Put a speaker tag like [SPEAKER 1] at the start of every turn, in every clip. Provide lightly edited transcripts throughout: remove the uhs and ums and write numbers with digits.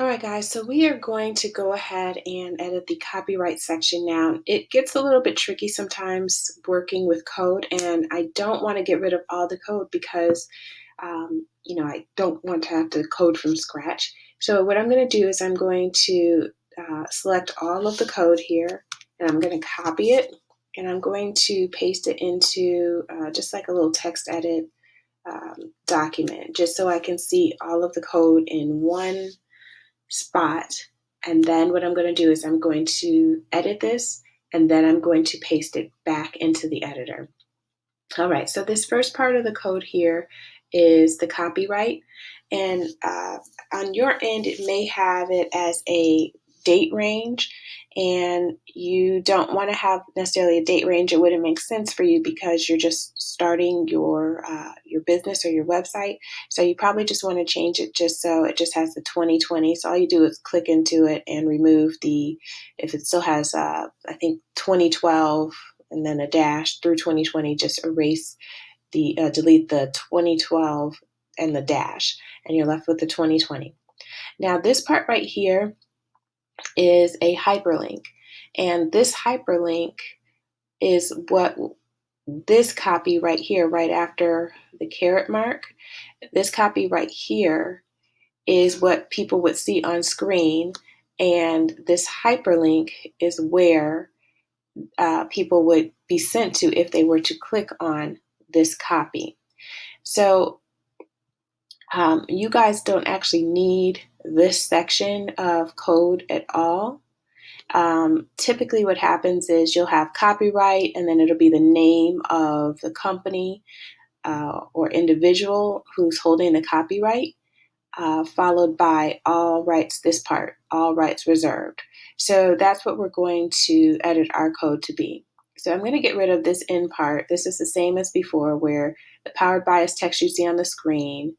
[SPEAKER 1] Alright guys, so we are going to go ahead and edit the copyright section now. It gets a little bit tricky sometimes working with code, and I don't want to get rid of all the code because I don't want to have to code from scratch. So what I'm going to do is I'm going to select all of the code here, and I'm going to copy it, and I'm going to paste it into just like a little text edit document, just so I can see all of the code in one spot. And then what I'm going to do is I'm going to edit this, and then I'm going to paste it back into the editor. All right, so this first part of the code here is the copyright, and on your end it may have it as a date range, and you don't want to have necessarily a date range. It wouldn't make sense for you because you're just starting your business or your website. So you probably just want to change it just so it just has the 2020. So all you do is click into it and remove if it still has I think 2012 and then a dash through 2020, just erase delete the 2012 and the dash, and you're left with the 2020. Now this part right here is a hyperlink, and this hyperlink is what this copy right here, right after the caret mark, this copy right here is what people would see on screen, and this hyperlink is where people would be sent to if they were to click on this copy. So you guys don't actually need this section of code at all. Typically what happens is you'll have copyright, and then it'll be the name of the company or individual who's holding the copyright, followed by all rights, this part, all rights reserved. So that's what we're going to edit our code to be. So I'm going to get rid of this end part. This is the same as before, where the powered by is text you see on the screen.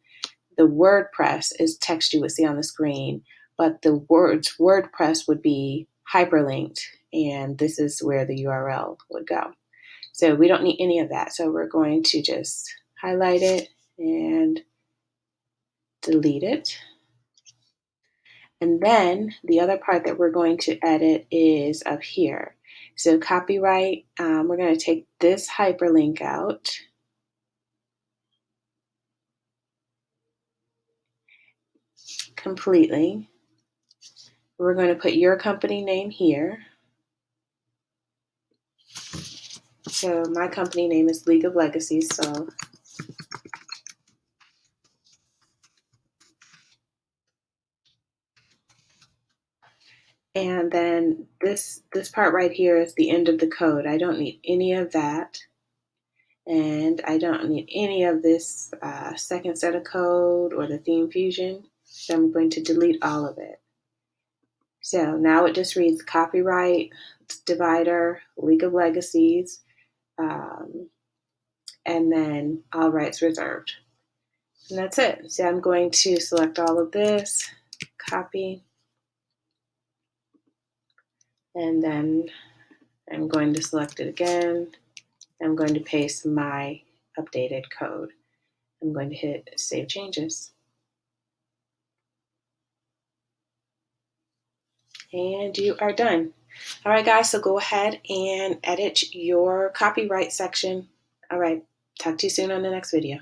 [SPEAKER 1] The WordPress is text you would see on the screen, but the words WordPress would be hyperlinked, and this is where the URL would go. So we don't need any of that. So we're going to just highlight it and delete it. And then the other part that we're going to edit is up here. So copyright, we're going to take this hyperlink out. Completely. We're going to put your company name here. So my company name is League of Legacies, so and then this part right here is the end of the code. I don't need any of that, and I don't need any of this second set of code or the theme fusion. So I'm going to delete all of it. So now it just reads copyright, divider, League of Legacies, and then all rights reserved. And that's it. So I'm going to select all of this, copy, and then I'm going to select it again. I'm going to paste my updated code. I'm going to hit Save Changes. And you are done. All right, guys, so go ahead and edit your copyright section. All right, talk to you soon on the next video.